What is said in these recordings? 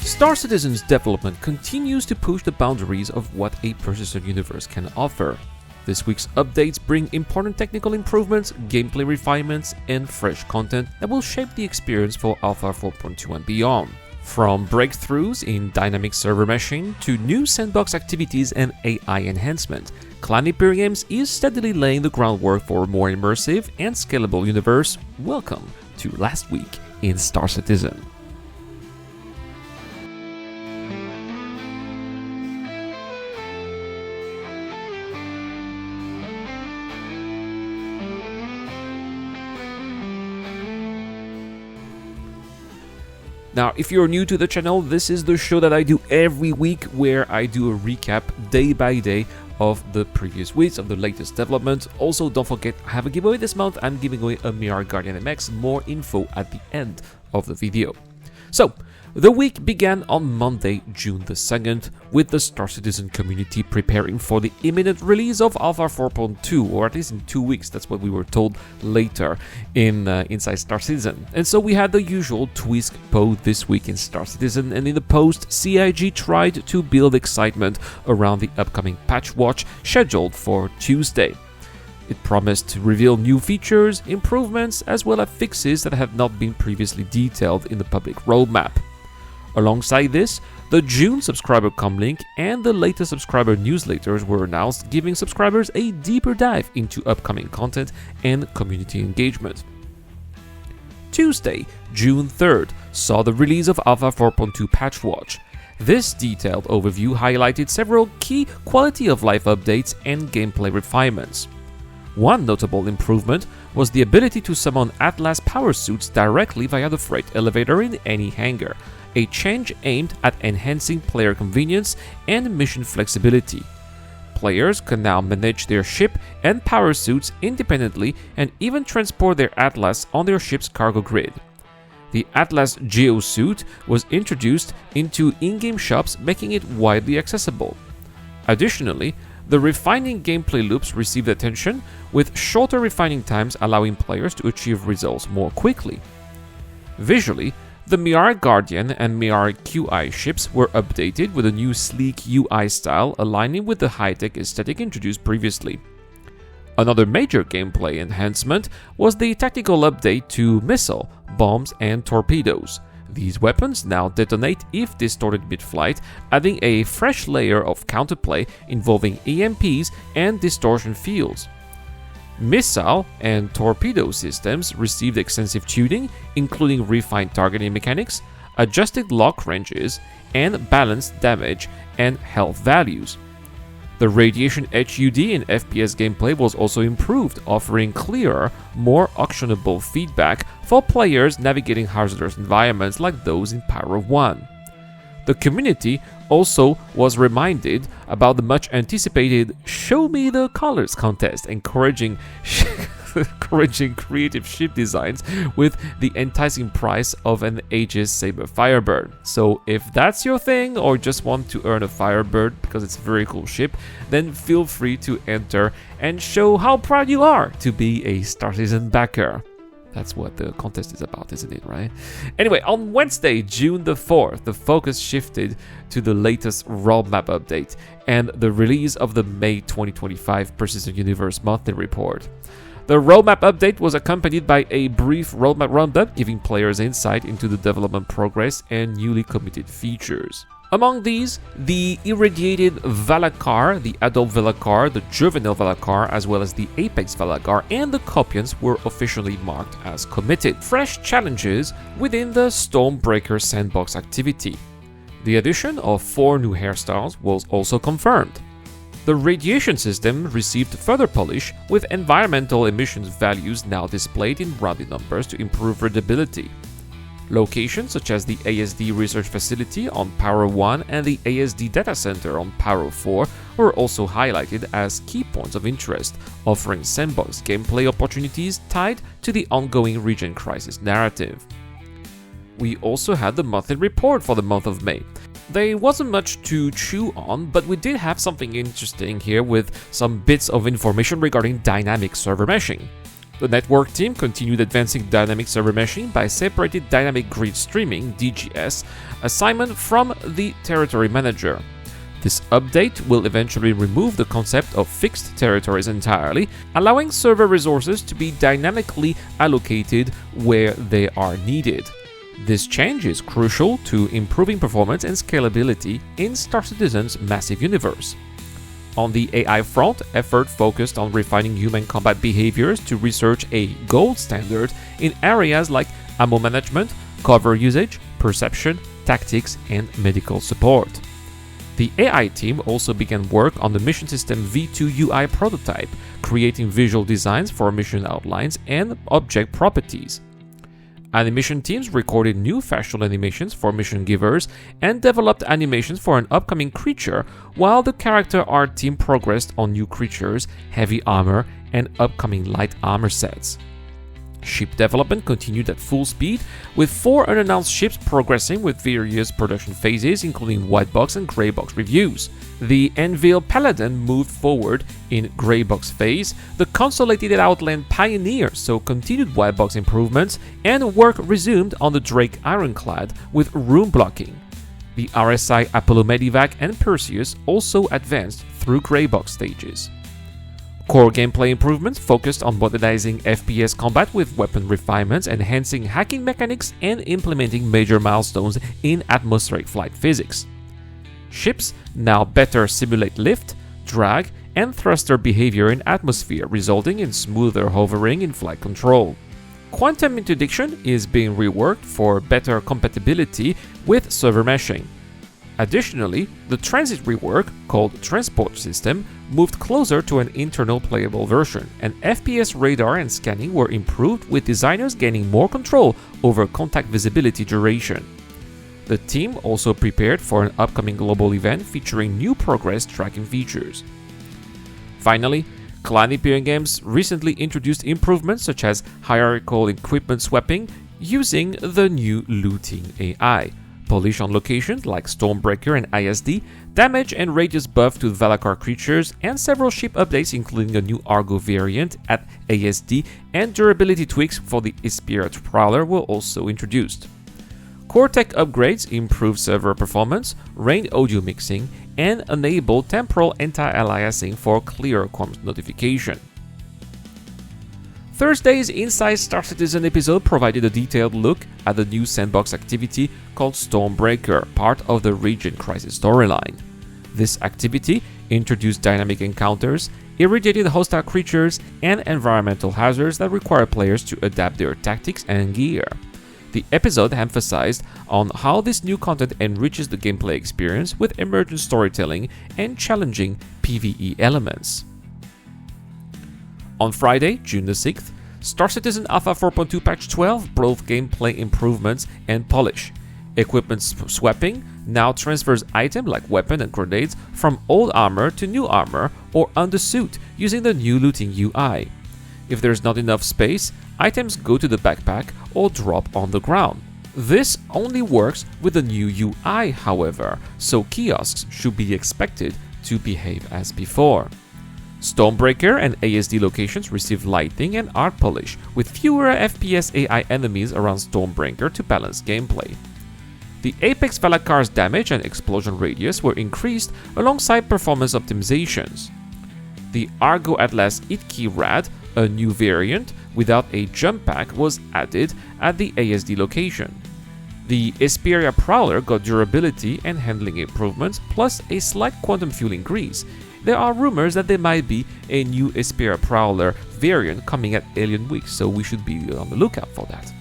Star Citizen's development continues to push the boundaries of what a persistent universe can offer. This week's updates bring important technical improvements, gameplay refinements, and fresh content that will shape the experience for Alpha 4.2 and beyond. From breakthroughs in dynamic server meshing to new sandbox activities and AI enhancement, Clan Imperium Games is steadily laying the groundwork for a more immersive and scalable universe. Welcome to Last Week in Star Citizen. Now, if you're new to the channel, this is the show that I do every week where I do a recap day by day of the previous weeks of the latest development. Also, don't forget, I have a giveaway this month. I'm giving away a Mirror Guardian MX. More info at the end of the video. So, the week began on Monday, June the 2nd, with the Star Citizen community preparing for the imminent release of Alpha 4.2, or at least in 2 weeks. That's what we were told later in inside Star Citizen. And so we had the usual Twisk post this week in Star Citizen, and in the post, CIG tried to build excitement around the upcoming patch watch scheduled for Tuesday. It promised to reveal new features, improvements, as well as fixes that have not been previously detailed in the public roadmap. Alongside this, the June subscriber comlink and the latest subscriber newsletters were announced, giving subscribers a deeper dive into upcoming content and community engagement. Tuesday, June 3rd, saw the release of Alpha 4.2 Patch Watch. This detailed overview highlighted several key quality of life updates and gameplay refinements. One notable improvement was the ability to summon Atlas power suits directly via the freight elevator in any hangar, a change aimed at enhancing player convenience and mission flexibility. Players can now manage their ship and power suits independently and even transport their Atlas on their ship's cargo grid. The Atlas Geosuit was introduced into in-game shops, making it widely accessible. Additionally, the refining gameplay loops received attention, with shorter refining times allowing players to achieve results more quickly. Visually, the Mirror Guardian and Mirror QI ships were updated with a new sleek UI style aligning with the high-tech aesthetic introduced previously. Another major gameplay enhancement was the tactical update to missile, bombs, and torpedoes. These weapons now detonate if distorted mid-flight, adding a fresh layer of counterplay involving EMPs and distortion fields. Missile and torpedo systems received extensive tuning, including refined targeting mechanics, adjusted lock ranges, and balanced damage and health values. The radiation HUD in FPS gameplay was also improved, offering clearer, more actionable feedback for players navigating hazardous environments like those in Pyro 1. The community also was reminded about the much anticipated Show Me the Colors contest, encouraging creative ship designs with the enticing price of an Aegis Saber Firebird. So if that's your thing, or just want to earn a Firebird because it's a very cool ship, then feel free to enter and show how proud you are to be a Star Citizen backer. That's what the contest is about, isn't it, right? Anyway, on Wednesday, June the 4th, the focus shifted to the latest roadmap update and the release of the May 2025 Persistent Universe monthly report. The roadmap update was accompanied by a brief roadmap roundup, giving players insight into the development progress and newly committed features. Among these, the irradiated Valacar, the adult Valacar, the juvenile Valacar, as well as the Apex Valacar and the Copians were officially marked as committed. Fresh challenges within the Stormbreaker sandbox activity. The addition of 4 new hairstyles was also confirmed. The radiation system received further polish, with environmental emissions values now displayed in rounded numbers to improve readability. Locations such as the ASD Research Facility on Pyro 1 and the ASD Data Center on Pyro 4 were also highlighted as key points of interest, offering sandbox gameplay opportunities tied to the ongoing region crisis narrative. We also had the monthly report for the month of May. There wasn't much to chew on, but we did have something interesting here with some bits of information regarding dynamic server meshing. The network team continued advancing dynamic server meshing by separating dynamic grid streaming (DGS) assignment from the territory manager. This update will eventually remove the concept of fixed territories entirely, allowing server resources to be dynamically allocated where they are needed. This change is crucial to improving performance and scalability in Star Citizen's massive universe. On the AI front, effort focused on refining human combat behaviors to research a gold standard in areas like ammo management, cover usage, perception, tactics, and medical support. The AI team also began work on the Mission System V2 UI prototype, creating visual designs for mission outlines and object properties. Animation teams recorded new facial animations for mission givers and developed animations for an upcoming creature, while the character art team progressed on new creatures, heavy armor, and upcoming light armor sets. Ship development continued at full speed, with 4 unannounced ships progressing with various production phases, including white box and grey box reviews. The Envil Paladin moved forward in grey box phase, the Consolidated Outland Pioneer saw continued white box improvements, and work resumed on the Drake Ironclad with room blocking. The RSI Apollo Medivac and Perseus also advanced through grey box stages. Core gameplay improvements focused on modernizing FPS combat with weapon refinements, enhancing hacking mechanics, and implementing major milestones in atmospheric flight physics. Ships now better simulate lift, drag, and thruster behavior in atmosphere, resulting in smoother hovering in flight control. Quantum interdiction is being reworked for better compatibility with server meshing. Additionally, the transit rework, called Transport System, moved closer to an internal playable version, and FPS radar and scanning were improved, with designers gaining more control over contact visibility duration. The team also prepared for an upcoming global event featuring new progress tracking features. Finally, Clan Imperium Games recently introduced improvements such as hierarchical equipment swapping using the new looting AI, polish on locations like Stormbreaker and ISD, damage and radius buff to Valakar creatures, and several ship updates including a new Argo variant at ASD, and durability tweaks for the Isperia Prowler were also introduced. Core tech upgrades improve server performance, rain audio mixing, and enable temporal anti-aliasing for clear comms notification. Thursday's Inside Star Citizen episode provided a detailed look at the new sandbox activity called Stormbreaker, part of the Regent Crisis storyline. This activity introduced dynamic encounters, irradiated hostile creatures, and environmental hazards that require players to adapt their tactics and gear. The episode emphasized on how this new content enriches the gameplay experience with emergent storytelling and challenging PvE elements. On Friday, June the 6th, Star Citizen Alpha 4.2 Patch 12 brought gameplay improvements and polish. Equipment swapping now transfers items like weapons and grenades from old armor to new armor or undersuit using the new looting UI. If there's not enough space, items go to the backpack or drop on the ground. This only works with the new UI, however, so kiosks should be expected to behave as before. Stormbreaker and ASD locations receive lighting and art polish, with fewer FPS AI enemies around Stormbreaker to balance gameplay. The Apex Valakar's damage and explosion radius were increased alongside performance optimizations. The Argo Atlas Itki Rad, a new variant without a jump pack, was added at the ASD location. The Isperia Prowler got durability and handling improvements, plus a slight quantum fuel increase. There are rumors that there might be a new Isperia Prowler variant coming at Alien Week, so we should be on the lookout for that.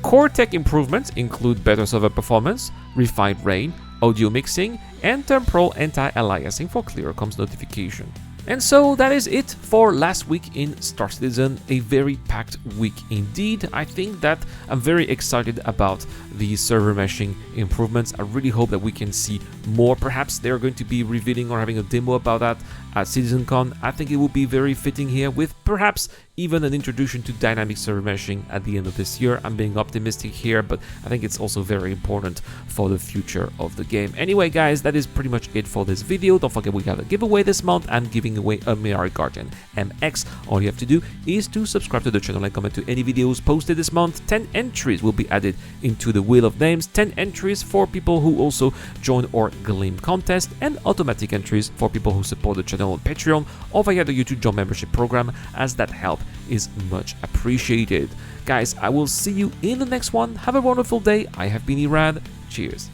Core tech improvements include better server performance, refined rain, audio mixing, and temporal anti-aliasing for clearer comms notification. And so that is it for last week in Star Citizen, a very packed week indeed. I think that I'm very excited about the server meshing improvements. I really hope that we can see more. Perhaps they're going to be revealing or having a demo about that at CitizenCon. I think it would be very fitting here with perhaps even an introduction to dynamic server meshing at the end of this year. I'm being optimistic here, but I think it's also very important for the future of the game. Anyway, guys, that is pretty much it for this video. Don't forget we have a giveaway this month. I'm giving away a Mirror Guardian MX. All you have to do is to subscribe to the channel and comment to any videos posted this month. 10 entries will be added into the wheel of names. 10 entries for people who also join our Gleam contest, and automatic entries for people who support the channel on Patreon or via the YouTube Job membership program, as that help is much appreciated. Guys, I will see you in the next one. Have a wonderful day. I have been Irad. Cheers.